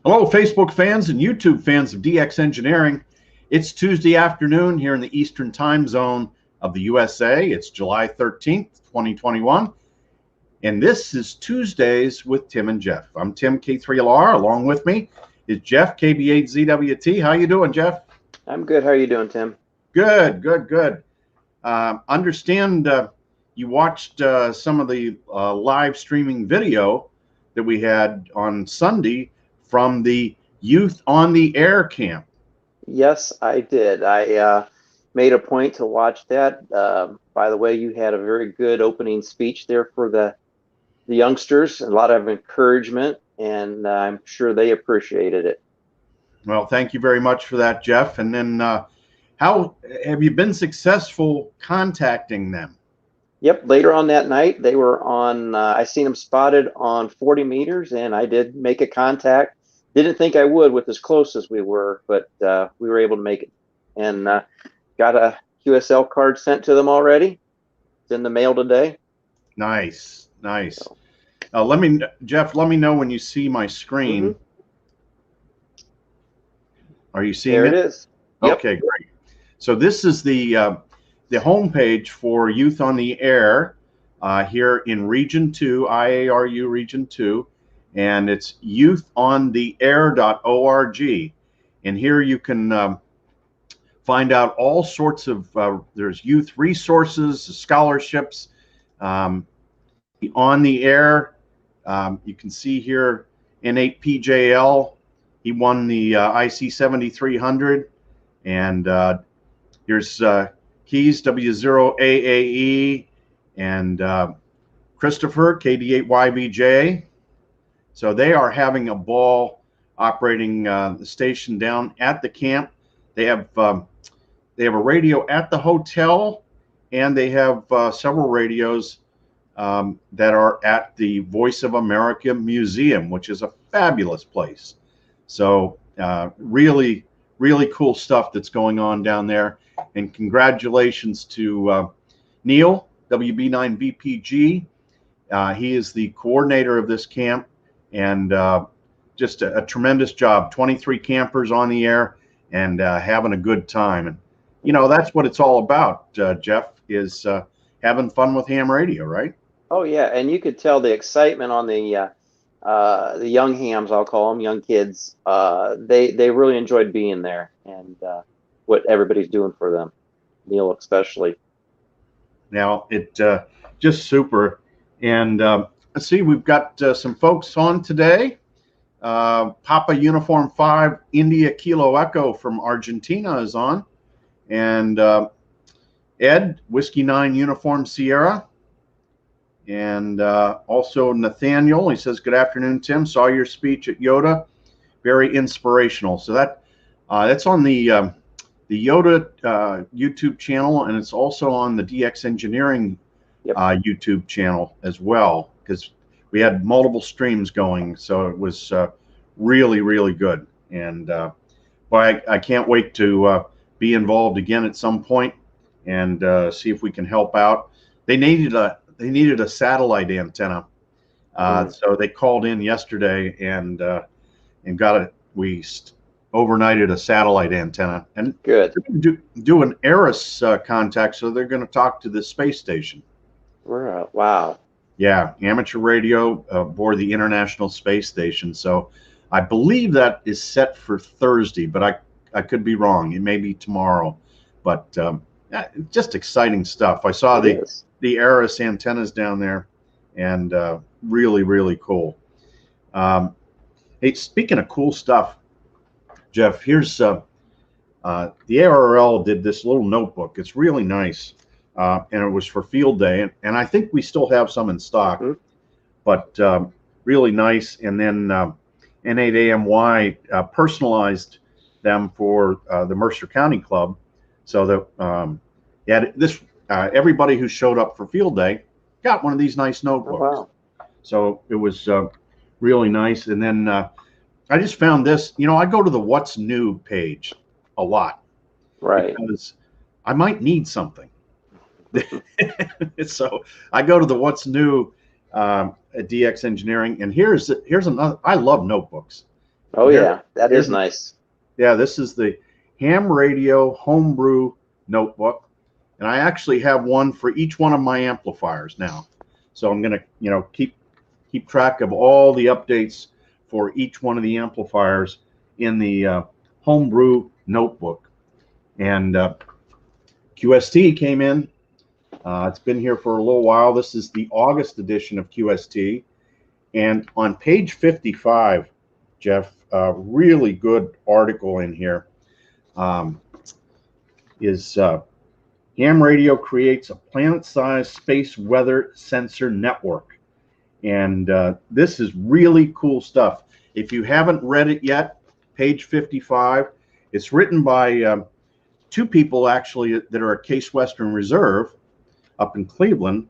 Hello, Facebook fans and YouTube fans of DX Engineering. It's Tuesday afternoon here in the Eastern Time Zone of the USA. It's July 13th, 2021. And this is Tuesdays with Tim and Jeff. I'm Tim, K3LR. Along with me is Jeff, KB8ZWT. How you doing, Jeff? I'm good. How are you doing, Tim? Good, good, good. Understand you watched some of the live streaming video that we had on Sunday from the Youth on the Air camp. Yes, I did. I made a point to watch that. By the way, you had a very good opening speech there for the youngsters, a lot of encouragement, and I'm sure they appreciated it. Well, thank you very much for that, Jeff. And then how have you been successful contacting them? Yep, later on that night, they were on, I seen them spotted on 40 meters, and I did make a contact. Didn't think I would with as close as we were, but we were able to make it. And got a QSL card sent to them already. It's in the mail today. Nice, nice. So. Jeff, let me know when you see my screen. Mm-hmm. Are you seeing it? There it is. Yep. Okay, great. So this is the homepage for Youth on the Air here in Region 2, IARU Region 2, and it's youthontheair.org. And here you can find out all sorts of, there's youth resources, scholarships, on the air. You can see here N8PJL, he won the IC 7300, and here's Keys W0AAE and Christopher KD8YBJ. So they are having a ball operating the station down at the camp. They have a radio at the hotel, and they have several radios that are at the Voice of America Museum, which is a fabulous place. So really, really cool stuff that's going on down there. And congratulations to Neil, WB9BPG. He is the coordinator of this camp, and just a tremendous job. 23 campers on the air and having a good time. And, you know, that's what it's all about, Jeff, is having fun with ham radio, right? Oh, yeah. And you could tell the excitement on the young hams, I'll call them, young kids. They really enjoyed being there and what everybody's doing for them, Neil especially. Now, it just super. And let's see, we've got some folks on today. Papa Uniform 5 India Kilo Echo from Argentina is on. And Ed, Whiskey 9 Uniform Sierra. And also Nathaniel, he says, good afternoon, Tim. Saw your speech at YOTA. Very inspirational. So that's on the YOTA YouTube channel, and it's also on the DX Engineering YouTube channel as well, because we had multiple streams going. So it was really, really good. And well, I can't wait to be involved again at some point and see if we can help out. They needed a satellite antenna, so they called in yesterday and got it. We overnighted a satellite antenna, and good. Do an ARRL contact, so they're going to talk to the space station. Wow. Yeah, amateur radio aboard the International Space Station. So I believe that is set for Thursday, but I could be wrong. It may be tomorrow, but just exciting stuff. I saw the ARRL antennas down there, and really, really cool. Hey, speaking of cool stuff, Jeff, here's the ARRL did this little notebook. It's really nice, and it was for field day, and I think we still have some in stock, but really nice. And then N8AMY personalized them for the Mercer County Club, so that everybody who showed up for field day got one of these nice notebooks. Oh, wow. So it was really nice. And then I just found this, you know, I go to the What's New page a lot. Right. Because I might need something. So I go to the What's New at DX Engineering, and here's another. I love notebooks, Oh yeah, that is nice. Yeah, this is the Ham Radio Homebrew Notebook, and I actually have one for each one of my amplifiers now. So I'm gonna, keep track of all the updates for each one of the amplifiers in the Homebrew Notebook. And QST came in. It's been here for a little while. This is the August edition of QST. And on page 55, Jeff, really good article in here, is Ham Radio creates a planet-sized space weather sensor network. And this is really cool stuff. If you haven't read it yet, page 55, it's written by two people actually that are at Case Western Reserve up in Cleveland,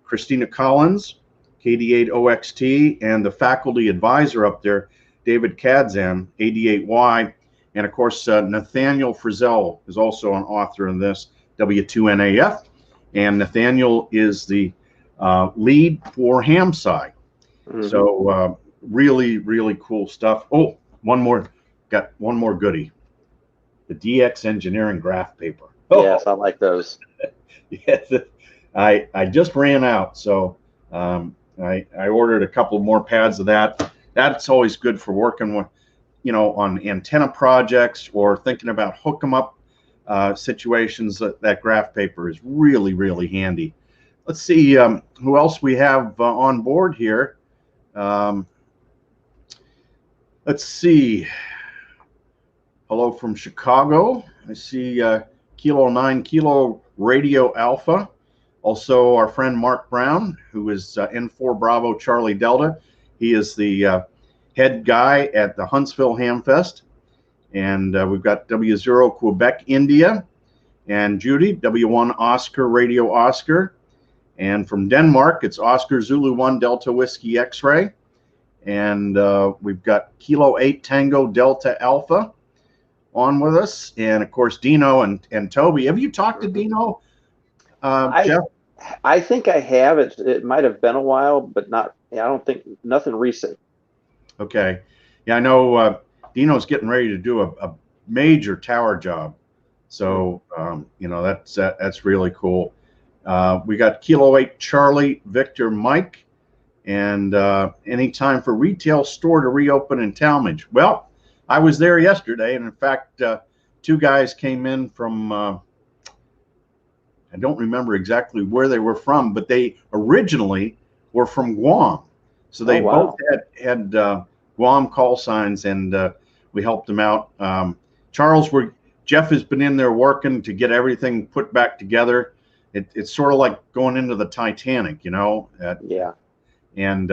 Christina Collins, KD8OXT, and the faculty advisor up there, David Kadzan, AD8Y, and of course Nathaniel Frizzell is also an author in this, W2NAF, and Nathaniel is the lead for HamSci. So really, really cool stuff. Oh, got one more goodie. The DX Engineering graph paper. Oh. Yes, I like those. Yes, I just ran out, so I ordered a couple more pads of that. That's always good for working with, on antenna projects or thinking about hook 'em up situations. That graph paper is really, really handy. Let's see who else we have on board here. Let's see. Hello from Chicago. I see Kilo 9 Kilo Radio Alpha. Also our friend Mark Brown, who is N4 Bravo Charlie Delta. He is the head guy at the Huntsville Hamfest. And we've got W0 Quebec, India. And Judy, W1 Oscar Radio Oscar. And from Denmark, it's Oscar Zulu 1 Delta Whiskey X-Ray. And we've got Kilo 8 Tango Delta Alpha on with us. And of course, Dino and Toby. Have you talked to Dino, Jeff? I think I have. It might have been a while, but not. I don't think nothing recent. Okay. Yeah, I know Dino's getting ready to do a major tower job. So, that's really cool. We got Kilo 8 Charlie Victor Mike, and any time for retail store to reopen in Talmadge. Well, I was there yesterday, and in fact, two guys came in from, I don't remember exactly where they were from, but they originally were from Guam. So they both had Guam call signs, and we helped them out. Jeff has been in there working to get everything put back together. It's sort of like going into the Titanic, Yeah. And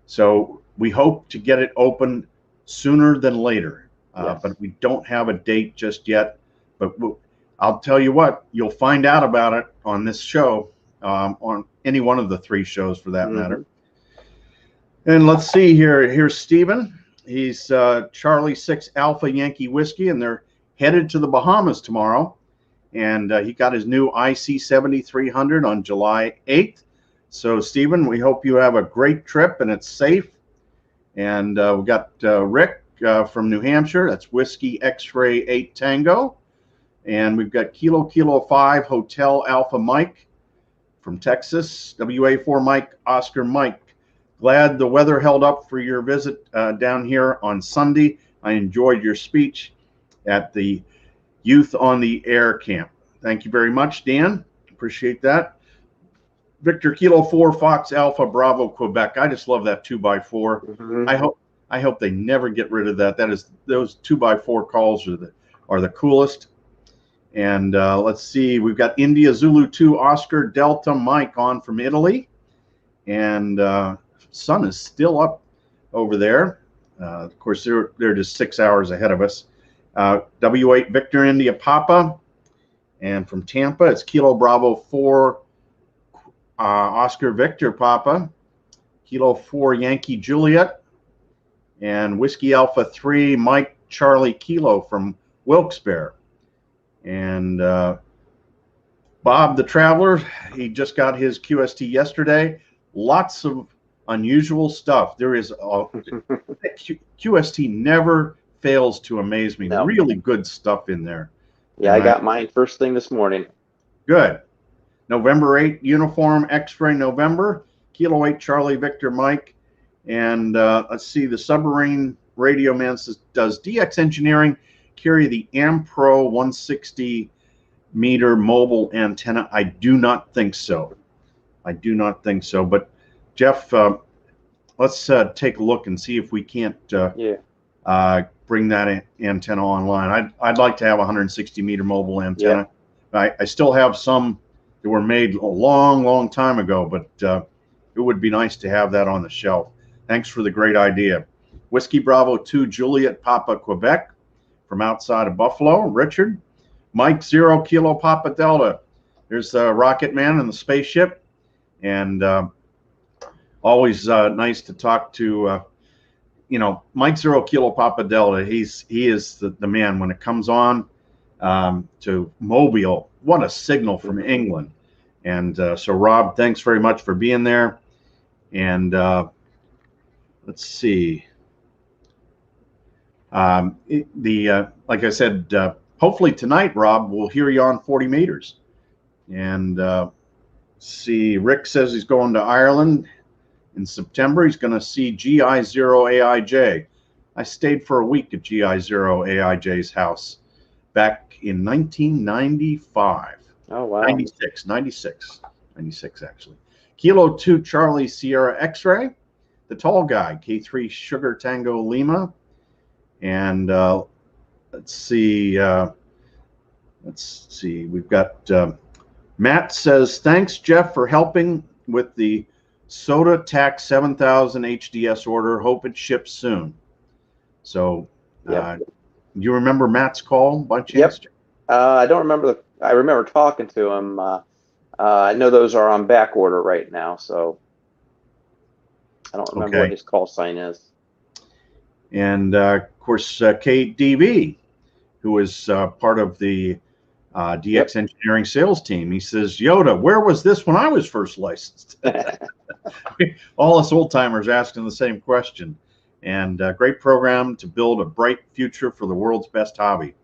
so we hope to get it open sooner than later, Yes. but we don't have a date just yet. But I'll tell you what, you'll find out about it on this show, on any one of the three shows for that matter. And let's see here. Here's Steven. He's Charlie 6 Alpha Yankee Whiskey, and they're headed to the Bahamas tomorrow. And he got his new IC 7300 on July 8th. So, Stephen, we hope you have a great trip and it's safe. And we got Rick from New Hampshire. That's Whiskey X-Ray 8 Tango. And we've got Kilo 5 Hotel Alpha Mike from Texas. WA4 Mike Oscar Mike. Glad the weather held up for your visit down here on Sunday. I enjoyed your speech at the Youth on the Air Camp. Thank you very much, Dan. Appreciate that. Victor Kilo 4 Fox Alpha Bravo Quebec. I just love that 2x4. I hope they never get rid of that. Those 2x4 calls are the coolest. And let's see, we've got India Zulu 2 Oscar Delta Mike on from Italy, and sun is still up over there. Of course, they're just 6 hours ahead of us. W8 Victor India Papa, and from Tampa, it's Kilo Bravo 4 Oscar Victor Papa, Kilo 4 Yankee Juliet, and Whiskey Alpha 3 Mike Charlie Kilo from Wilkes-Barre. And Bob the Traveler, he just got his QST yesterday. Lots of unusual stuff. There is QST never fails to amaze me. No. Really good stuff in there. Yeah, I got mine first thing this morning. Good. November 8, Uniform X-Ray November, Kilo 8 Charlie Victor Mike. And let's see, the submarine radio man says, does DX Engineering carry the AMPRO 160 meter mobile antenna? I do not think so. I do not think so. But Jeff, let's take a look and see if we can't bring that antenna online. I'd like to have a 160 meter mobile antenna. I still have some that were made a long time ago, but it would be nice to have that on the shelf. Thanks for the great idea. Whiskey Bravo 2 Juliet Papa Quebec from outside of Buffalo. Richard. Mike 0 Kilo Papa Delta. There's the Rocket Man and the spaceship. And always nice to talk to, you know, Mike 0 Kilo Papa Delta. He is the man when it comes on to Mobile. What a signal from England. And so, Rob, thanks very much for being there. And let's see. Like I said, hopefully tonight, Rob, we'll hear you on 40 meters. And see, Rick says he's going to Ireland in September. He's going to see GI0AIJ. I stayed for a week at GI0AIJ's house back in 1995. Oh, wow. 96 actually. Kilo 2 Charlie Sierra X-Ray, the tall guy, K3 Sugar Tango Lima. And let's see, we've got Matt says, thanks, Jeff, for helping with the SOTA TAC 7000 HDS order. Hope it ships soon. So, do you remember Matt's call by chance? Yep. I don't remember. I remember talking to him. I know those are on back order right now, so I don't remember what his call sign is. And, of course, KDV, who is part of the DX Engineering sales team. He says, YOTA, where was this when I was first licensed? All us old timers asking the same question. And great program to build a bright future for the world's best hobby.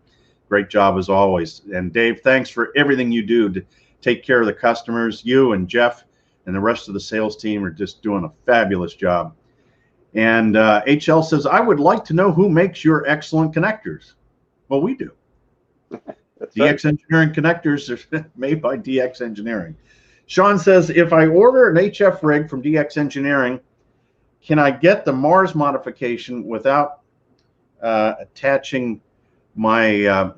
Great job as always. And Dave, thanks for everything you do to take care of the customers. You and Jeff and the rest of the sales team are just doing a fabulous job. And HL says, I would like to know who makes your excellent connectors. Well, we do. DX Engineering connectors are made by DX Engineering. Sean says, if I order an HF rig from DX Engineering, can I get the Mars modification without attaching my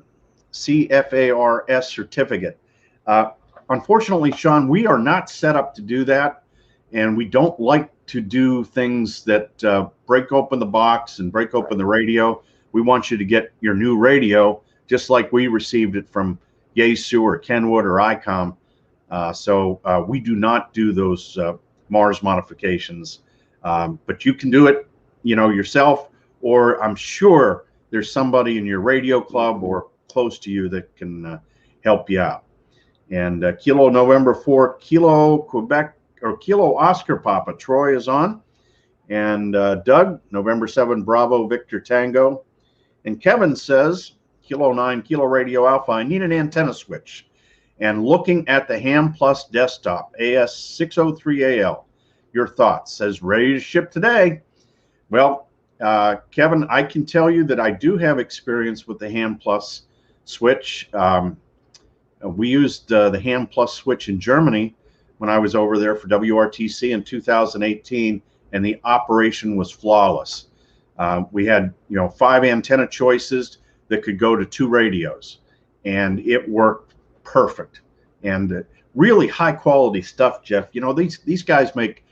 CFARS certificate? Unfortunately, Sean, we are not set up to do that, and we don't like to do things that break open the box and break open the radio. We want you to get your new radio just like we received it from Yaesu or Kenwood or ICOM. So we do not do those Mars modifications, but you can do it, you know, yourself, or I'm sure there's somebody in your radio club or close to you that can help you out. And Kilo November 4, Kilo Quebec, or Kilo Oscar Papa, Troy is on. And Doug, November 7, Bravo Victor Tango. And Kevin says, Kilo 9, Kilo Radio Alpha, I need an antenna switch. And looking at the Ham Plus desktop, AS603AL, your thoughts? Says, ready to ship today. Well, Kevin, I can tell you that I do have experience with the Ham Plus switch. We used the Ham Plus switch in Germany when I was over there for WRTC in 2018, and the operation was flawless. We had, 5 antenna choices that could go to 2 radios, and it worked perfect. And really high quality stuff, Jeff. These guys make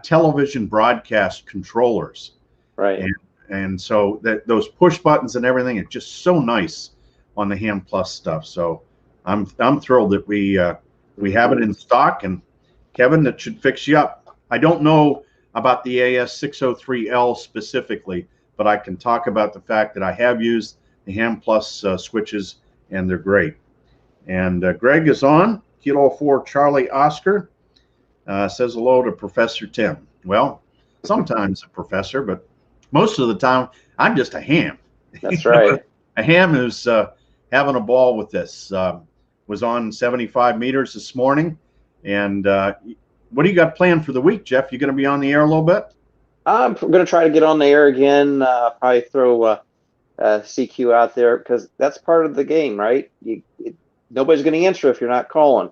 television broadcast controllers, right? And so those push buttons and everything are just so nice on the Ham Plus stuff. So I'm thrilled that we have it in stock. And Kevin, that should fix you up. I don't know about the AS603L specifically, but I can talk about the fact that I have used the Ham Plus switches, and they're great. And Greg is on. Kilo 4 Charlie Oscar says hello to Professor Tim. Well, sometimes a professor, but most of the time I'm just a ham. That's right. A ham who's having a ball with this. Was on 75 meters this morning. And what do you got planned for the week, Jeff? You going to be on the air a little bit? I'm going to try to get on the air again. Probably throw CQ out there, because that's part of the game, right? Nobody's going to answer if you're not calling.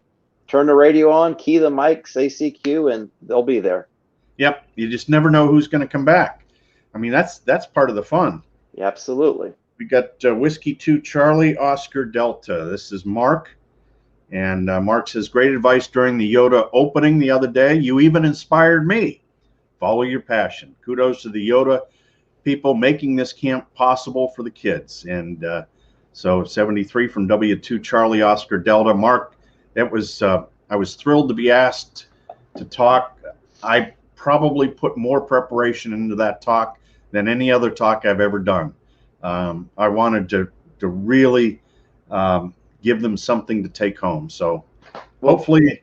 Turn the radio on, key the mic, say CQ, and they'll be there. Yep. You just never know who's going to come back. I mean, that's part of the fun. Yeah, absolutely. We got Whiskey 2 Charlie Oscar Delta. This is Mark. And Mark says, great advice during the YOTA opening the other day. You even inspired me. Follow your passion. Kudos to the YOTA people making this camp possible for the kids. And so 73 from W2 Charlie Oscar Delta. Mark, that was I was thrilled to be asked to talk. I probably put more preparation into that talk than any other talk I've ever done. I wanted to really give them something to take home. So hopefully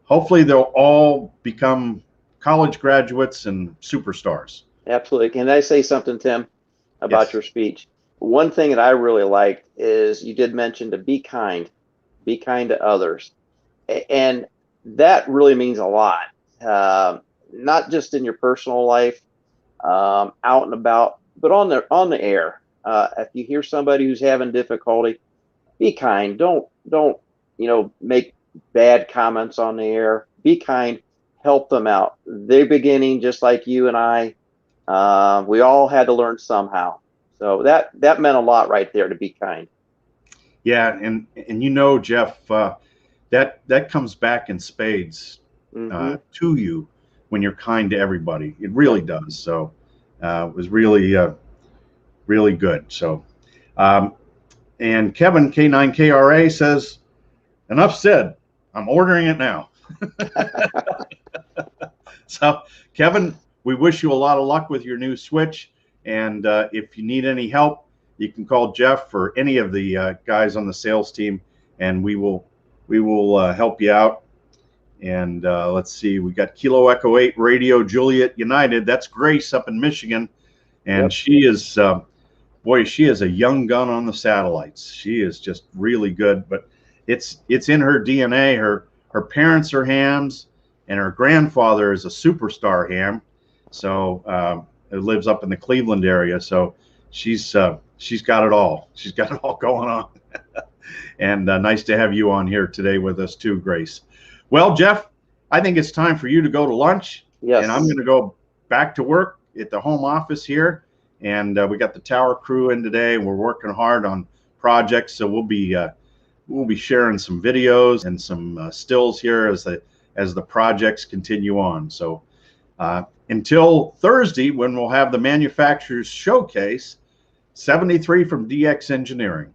they'll all become college graduates and superstars. Absolutely. Can I say something, Tim, about Yes. your speech? One thing that I really liked is you did mention to be kind to others. And that really means a lot, not just in your personal life, out and about, but on the air. If you hear somebody who's having difficulty, be kind. Don't make bad comments on the air. Be kind. Help them out. They're beginning just like you and I. We all had to learn somehow. So that meant a lot right there, to be kind. Yeah, and Jeff, that comes back in spades to you when you're kind to everybody. It really does. So it was really really good. So and Kevin K9KRA says, enough said. I'm ordering it now. So Kevin, we wish you a lot of luck with your new Switch. And if you need any help, you can call Jeff or any of the guys on the sales team, and we will help you out. And let's see, we got Kilo Echo 8 Radio Juliet United. That's Grace up in Michigan, and she is boy, she is a young gun on the satellites. She is just really good, but it's in her DNA. Her parents are hams, and her grandfather is a superstar ham. So it lives up in the Cleveland area. So she's got it all. She's got it all going on. And nice to have you on here today with us too, Grace. Well, Jeff, I think it's time for you to go to lunch. Yes. And I'm going to go back to work at the home office here. And we got the tower crew in today. We're working hard on projects, so we'll be sharing some videos and some stills here as the projects continue on. So until Thursday, when we'll have the manufacturer's showcase, 73 from DX Engineering.